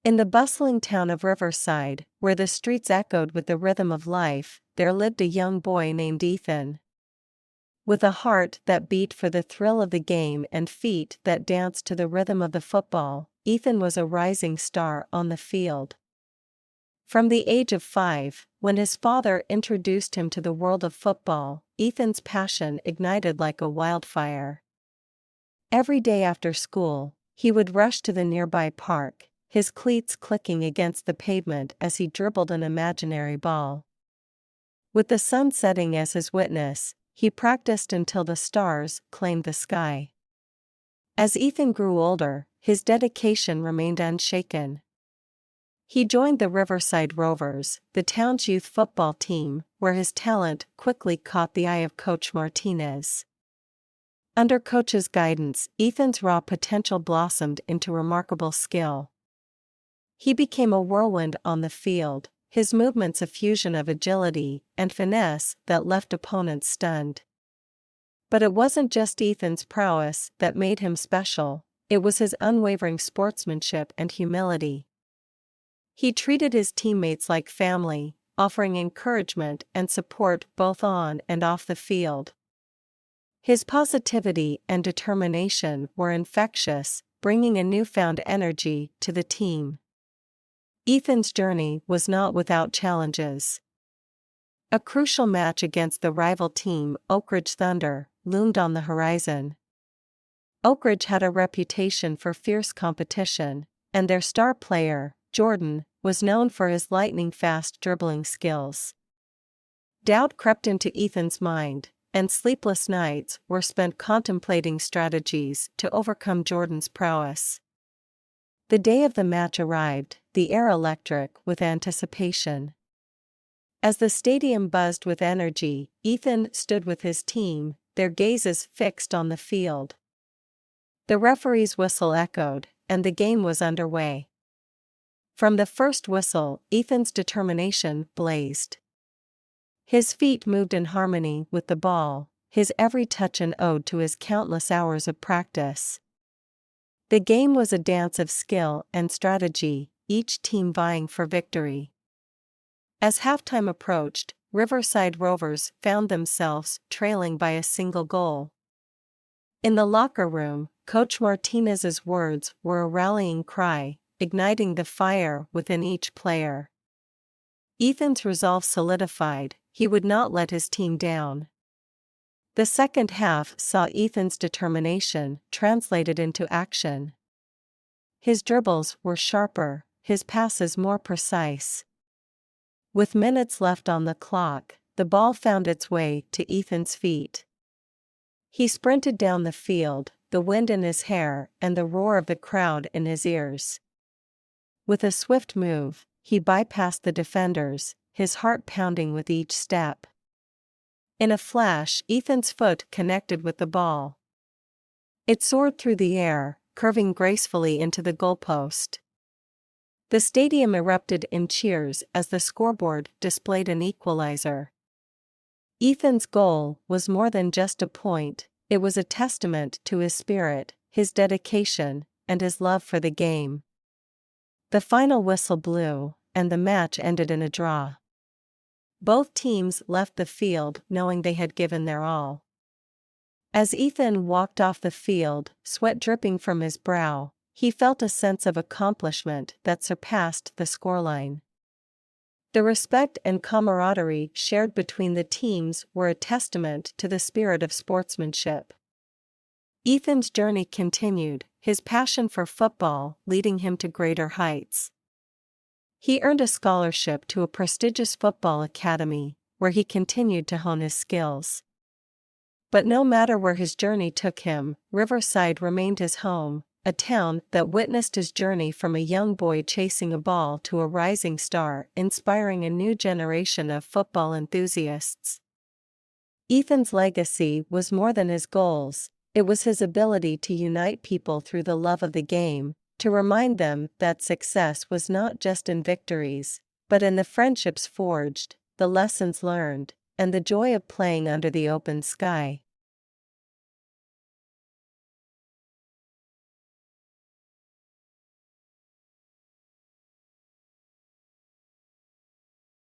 In the bustling town of Riverside, where the streets echoed with the rhythm of life, there lived a young boy named Ethan. With a heart that beat for the thrill of the game and feet that danced to the rhythm of the football, Ethan was a rising star on the field. From the age of 5, when his father introduced him to the world of football, Ethan's passion ignited like a wildfire. Every day after school, he would rush to the nearby park, his cleats clicking against the pavement as he dribbled an imaginary ball. With the sun setting as his witness, he practiced until the stars claimed the sky. As Ethan grew older, his dedication remained unshaken. He joined the Riverside Rovers, the town's youth football team, where his talent quickly caught the eye of Coach Martinez. Under Coach's guidance, Ethan's raw potential blossomed into remarkable skill. He became a whirlwind on the field, his movements a fusion of agility and finesse that left opponents stunned. But it wasn't just Ethan's prowess that made him special, it was his unwavering sportsmanship and humility. He treated his teammates like family, offering encouragement and support both on and off the field. His positivity and determination were infectious, bringing a newfound energy to the team. Ethan's journey was not without challenges. A crucial match against the rival team, Oak Ridge Thunder, loomed on the horizon. Oak Ridge had a reputation for fierce competition, and their star player, Jordan, was known for his lightning-fast dribbling skills. Doubt crept into Ethan's mind, and sleepless nights were spent contemplating strategies to overcome Jordan's prowess. The day of the match arrived, the air electric with anticipation. As the stadium buzzed with energy, Ethan stood with his team, their gazes fixed on the field. The referee's whistle echoed, and the game was underway. From the first whistle, Ethan's determination blazed. His feet moved in harmony with the ball, his every touch an ode to his countless hours of practice. The game was a dance of skill and strategy, each team vying for victory. As halftime approached, Riverside Rovers found themselves trailing by a single goal. In the locker room, Coach Martinez's words were a rallying cry, igniting the fire within each player. Ethan's resolve solidified, he would not let his team down. The second half saw Ethan's determination translated into action. His dribbles were sharper, his passes more precise. With minutes left on the clock, the ball found its way to Ethan's feet. He sprinted down the field, the wind in his hair and the roar of the crowd in his ears. With a swift move, he bypassed the defenders, his heart pounding with each step. In a flash, Ethan's foot connected with the ball. It soared through the air, curving gracefully into the goalpost. The stadium erupted in cheers as the scoreboard displayed an equalizer. Ethan's goal was more than just a point, it was a testament to his spirit, his dedication, and his love for the game. The final whistle blew, and the match ended in a draw. Both teams left the field knowing they had given their all. As Ethan walked off the field, sweat dripping from his brow, he felt a sense of accomplishment that surpassed the scoreline. The respect and camaraderie shared between the teams were a testament to the spirit of sportsmanship. Ethan's journey continued, his passion for football leading him to greater heights. He earned a scholarship to a prestigious football academy, where he continued to hone his skills. But no matter where his journey took him, Riverside remained his home, a town that witnessed his journey from a young boy chasing a ball to a rising star, inspiring a new generation of football enthusiasts. Ethan's legacy was more than his goals, it was his ability to unite people through the love of the game, to remind them that success was not just in victories, but in the friendships forged, the lessons learned, and the joy of playing under the open sky.